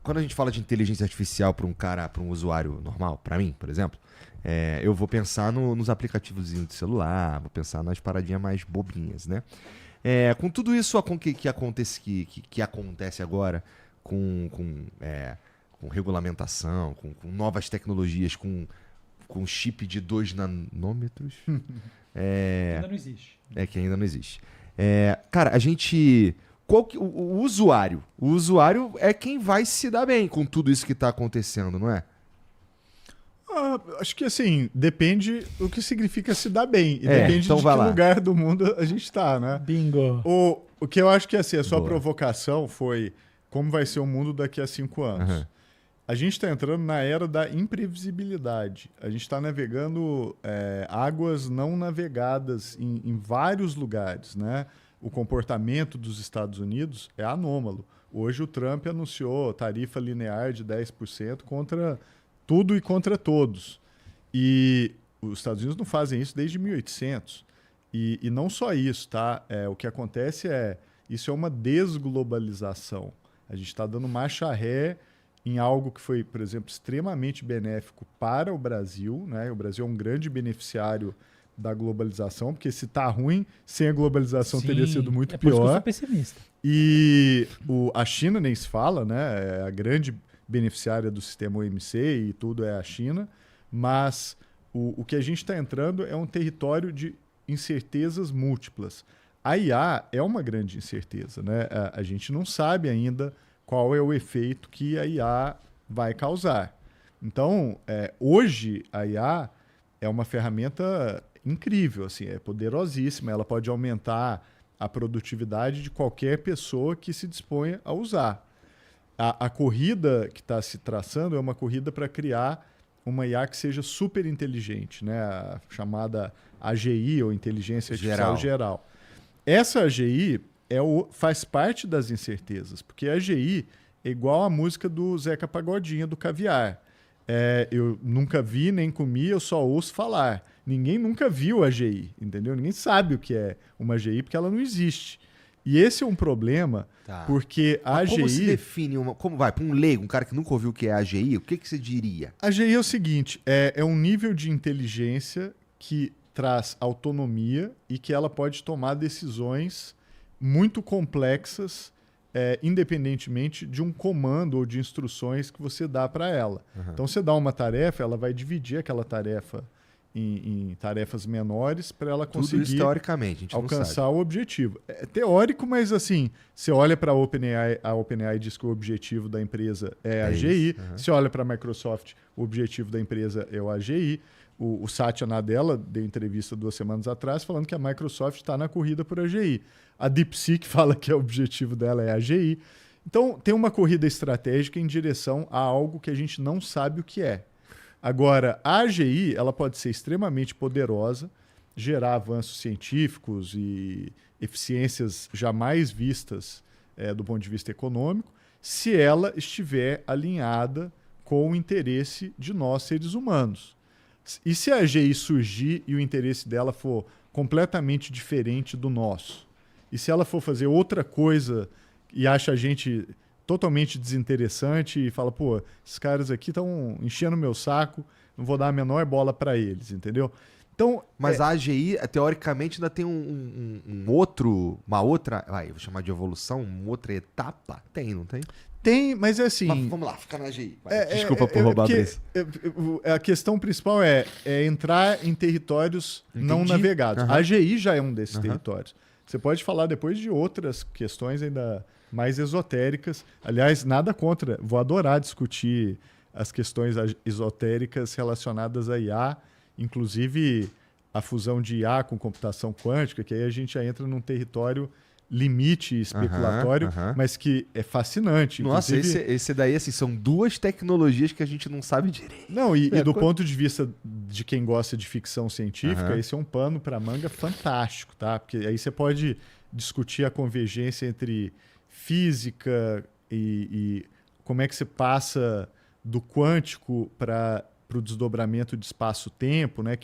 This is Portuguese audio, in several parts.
quando a gente fala de inteligência artificial para um usuário normal, para mim, por exemplo, eu vou pensar nos aplicativos de celular, vou pensar nas paradinhas mais bobinhas, né? Com tudo isso que acontece agora, com regulamentação, com novas tecnologias, com chip de 2 nanômetros. Ainda não existe. Que ainda não existe. Cara, a gente. O usuário? O usuário é quem vai se dar bem com tudo isso que está acontecendo, não é? Acho que assim, depende do que significa se dar bem. E depende então de que lugar do mundo a gente está, né? Bingo. O que eu acho que assim, a sua Boa. provocação foi como vai ser o mundo daqui a 5 anos. Uhum. A gente está entrando na era da imprevisibilidade. A gente está navegando águas não navegadas em vários lugares, né? O comportamento dos Estados Unidos é anômalo. Hoje o Trump anunciou tarifa linear de 10% contra tudo e contra todos. E os Estados Unidos não fazem isso desde 1800. E não só isso, tá? O que acontece isso é uma desglobalização. A gente está dando marcha ré em algo que foi, por exemplo, extremamente benéfico para o Brasil, né? O Brasil é um grande beneficiário da globalização, porque se tá ruim, sem a globalização teria sido muito por isso que eu pior. sou pessimista. E a China nem se fala, né? É a grande beneficiária do sistema OMC e tudo é a China, mas o que a gente está entrando é um território de incertezas múltiplas. A IA é uma grande incerteza, né? A gente não sabe ainda qual é o efeito que a IA vai causar. Então, hoje, a IA é uma ferramenta incrível, assim, é poderosíssima, ela pode aumentar a produtividade de qualquer pessoa que se disponha a usar. A corrida que está se traçando é uma corrida para criar uma IA que seja super inteligente, né? A chamada AGI, ou Inteligência Artificial Geral. Essa AGI faz parte das incertezas, porque a AGI é igual a música do Zeca Pagodinho, do Caviar. Eu nunca vi nem comi, eu só ouço falar. Ninguém nunca viu a AGI, entendeu? Ninguém sabe o que é uma AGI porque ela não existe. E esse é um problema, porque a AGI... Como se define como vai, para um leigo, um cara que nunca ouviu o que é a AGI, o que você diria? A AGI é o seguinte, é um nível de inteligência que traz autonomia e que ela pode tomar decisões muito complexas, independentemente de um comando ou de instruções que você dá para ela. Uhum. Então, você dá uma tarefa, ela vai dividir aquela tarefa em tarefas menores para ela conseguir Tudo isso teoricamente, a gente alcançar não sabe. o objetivo. É teórico, mas assim, você olha para a OpenAI diz que o objetivo da empresa é a AGI. Uhum. Você olha para a Microsoft, o objetivo da empresa é o AGI. O Satya Nadella deu entrevista 2 semanas atrás falando que a Microsoft está na corrida por AGI. A DeepSeek fala que o objetivo dela é a AGI. Então, tem uma corrida estratégica em direção a algo que a gente não sabe o que é. Agora, a AGI ela pode ser extremamente poderosa, gerar avanços científicos e eficiências jamais vistas do ponto de vista econômico, se ela estiver alinhada com o interesse de nós, seres humanos. E se a AGI surgir e o interesse dela for completamente diferente do nosso? E se ela for fazer outra coisa e acha a gente totalmente desinteressante e fala, pô, esses caras aqui estão enchendo meu saco, não vou dar a menor bola para eles, entendeu? Então, mas a AGI, teoricamente, ainda tem uma outra, vou chamar de evolução, uma outra etapa? Tem, não tem? Tem, mas é assim... Mas vamos lá, fica na AGI. Desculpa por roubar isso. A questão principal é entrar em territórios não navegados. Uhum. A AGI já é um desses territórios. Você pode falar depois de outras questões ainda mais esotéricas. Aliás, nada contra. Vou adorar discutir as questões esotéricas relacionadas a IA, inclusive a fusão de IA com computação quântica, que aí a gente já entra num território limite especulatório, mas que é fascinante. Nossa, esse daí, assim, são 2 tecnologias que a gente não sabe direito. Não, e do ponto de vista de quem gosta de ficção científica, esse é um pano para manga fantástico, tá? Porque aí você pode discutir a convergência entre física e como é que você passa do quântico para o desdobramento de espaço-tempo, né?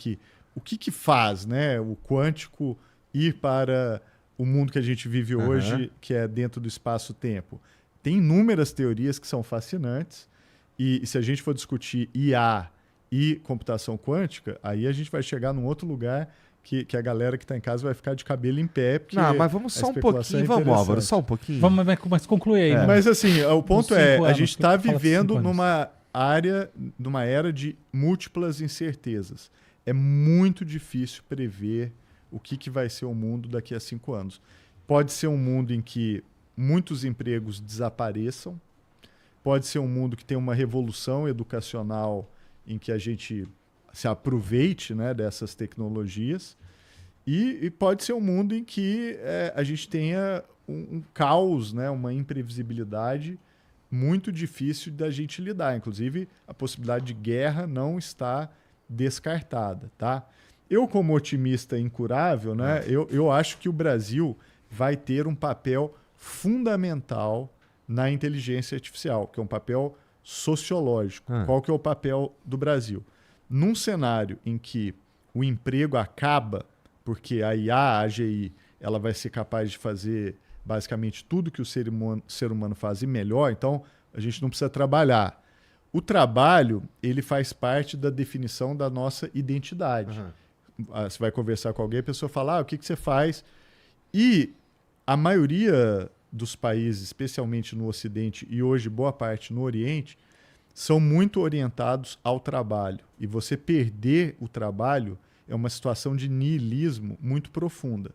O que faz, né, o quântico ir para o mundo que a gente vive hoje, que é dentro do espaço-tempo? tem inúmeras teorias que são fascinantes, e se a gente for discutir IA e computação quântica, aí a gente vai chegar num outro lugar que a galera que está em casa vai ficar de cabelo em pé. Não, mas vamos só um pouquinho, vamos, Álvaro, só um pouquinho. Vamos, mas conclui aí. Né? Mas assim, o ponto é, a gente está vivendo 5 anos. numa era de múltiplas incertezas. É muito difícil prever o que vai ser o mundo daqui a 5 anos. Pode ser um mundo em que muitos empregos desapareçam, pode ser um mundo que tem uma revolução educacional em que a gente se aproveite, né, dessas tecnologias, e pode ser um mundo em que a gente tenha um caos, né, uma imprevisibilidade muito difícil da gente lidar. Inclusive, a possibilidade de guerra não está descartada. Tá? Eu, como otimista incurável, né, eu acho que o Brasil vai ter um papel fundamental na inteligência artificial, que é um papel sociológico. Qual que é o papel do Brasil? Num cenário em que o emprego acaba, porque a IA, a AGI, ela vai ser capaz de fazer basicamente tudo que o ser humano faz e melhor, então a gente não precisa trabalhar. O trabalho, ele faz parte da definição da nossa identidade. Você vai conversar com alguém, a pessoa fala, o que você faz? E a maioria dos países, especialmente no Ocidente e hoje boa parte no Oriente, são muito orientados ao trabalho. E você perder o trabalho é uma situação de niilismo muito profunda.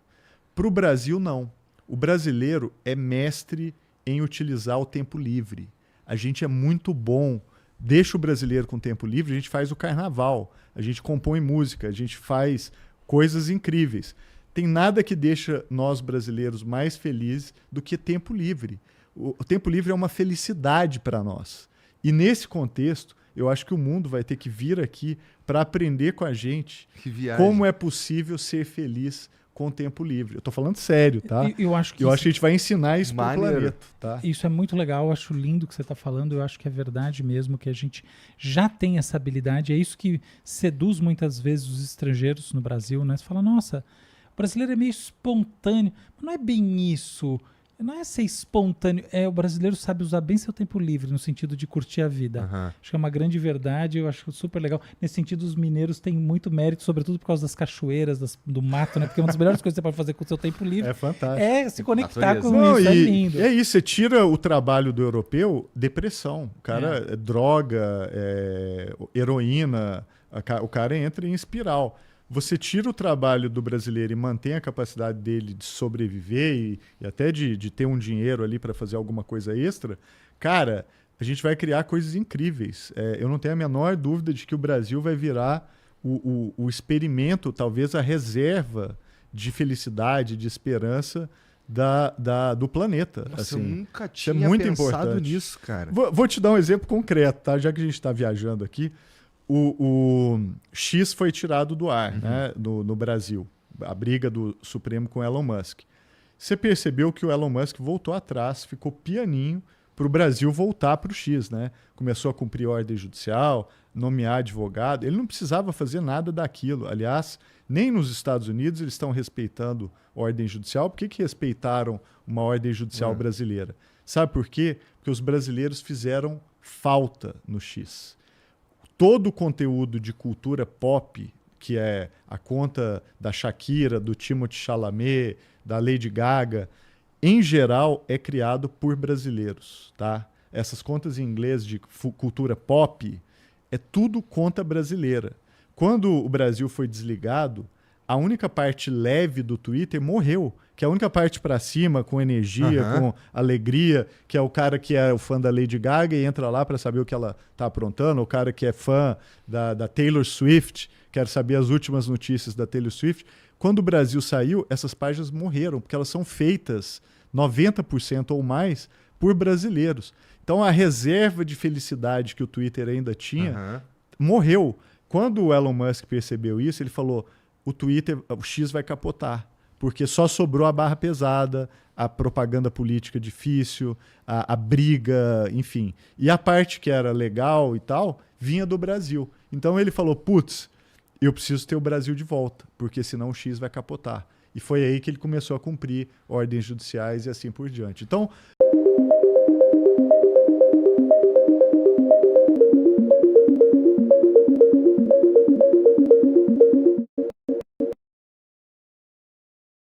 Para o Brasil, não. O brasileiro é mestre em utilizar o tempo livre. A gente é muito bom. Deixa o brasileiro com tempo livre, a gente faz o carnaval, a gente compõe música, a gente faz coisas incríveis. Tem nada que deixa nós brasileiros mais felizes do que tempo livre. O tempo livre é uma felicidade para nós. E nesse contexto, eu acho que o mundo vai ter que vir aqui para aprender com a gente como é possível ser feliz com tempo livre. Eu estou falando sério, tá? Eu acho que a gente vai ensinar isso para o planeta. Tá? Isso é muito legal, eu acho lindo o que você está falando, eu acho que é verdade mesmo, que a gente já tem essa habilidade, é isso que seduz muitas vezes os estrangeiros no Brasil, né? Você fala, nossa, o brasileiro é meio espontâneo, mas não é bem isso. Não é ser espontâneo, o brasileiro sabe usar bem seu tempo livre, no sentido de curtir a vida. Acho que é uma grande verdade, eu acho super legal. Nesse sentido, os mineiros têm muito mérito, sobretudo por causa das cachoeiras, do mato, né? Porque uma das melhores coisas que você pode fazer com o seu tempo livre é fantástico. É se conectar com isso, é lindo. É isso, você tira o trabalho do europeu, depressão. O cara é droga, heroína, o cara entra em espiral. Você tira o trabalho do brasileiro e mantém a capacidade dele de sobreviver e até de ter um dinheiro ali para fazer alguma coisa extra, cara, a gente vai criar coisas incríveis. Eu não tenho a menor dúvida de que o Brasil vai virar o experimento, talvez a reserva de felicidade, de esperança do planeta. Nossa, assim, eu nunca tinha muito pensado importante. nisso, cara. Vou te dar um exemplo concreto, tá? Já que a gente está viajando aqui. O X foi tirado do ar, né, no Brasil. A briga do Supremo com o Elon Musk. Você percebeu que o Elon Musk voltou atrás, ficou pianinho para o Brasil voltar para o X. Né? Começou a cumprir ordem judicial, nomear advogado. Ele não precisava fazer nada daquilo. Aliás, nem nos Estados Unidos eles estão respeitando ordem judicial. Por que respeitaram uma ordem judicial brasileira? Sabe por quê? Porque os brasileiros fizeram falta no X. Todo o conteúdo de cultura pop, que é a conta da Shakira, do Timothée Chalamet, da Lady Gaga, em geral é criado por brasileiros. Tá? Essas contas em inglês de cultura pop é tudo conta brasileira. Quando o Brasil foi desligado, a única parte leve do Twitter morreu, que é a única parte para cima, com energia, com alegria, que é o cara que é o fã da Lady Gaga e entra lá para saber o que ela está aprontando, o cara que é fã da Taylor Swift, quer saber as últimas notícias da Taylor Swift. Quando o Brasil saiu, essas páginas morreram, porque elas são feitas 90% ou mais por brasileiros. Então a reserva de felicidade que o Twitter ainda tinha morreu. Quando o Elon Musk percebeu isso, ele falou: o X vai capotar, porque só sobrou a barra pesada, a propaganda política difícil, a briga, enfim. E a parte que era legal e tal, vinha do Brasil. Então ele falou, putz, eu preciso ter o Brasil de volta, porque senão o X vai capotar. E foi aí que ele começou a cumprir ordens judiciais e assim por diante. Então,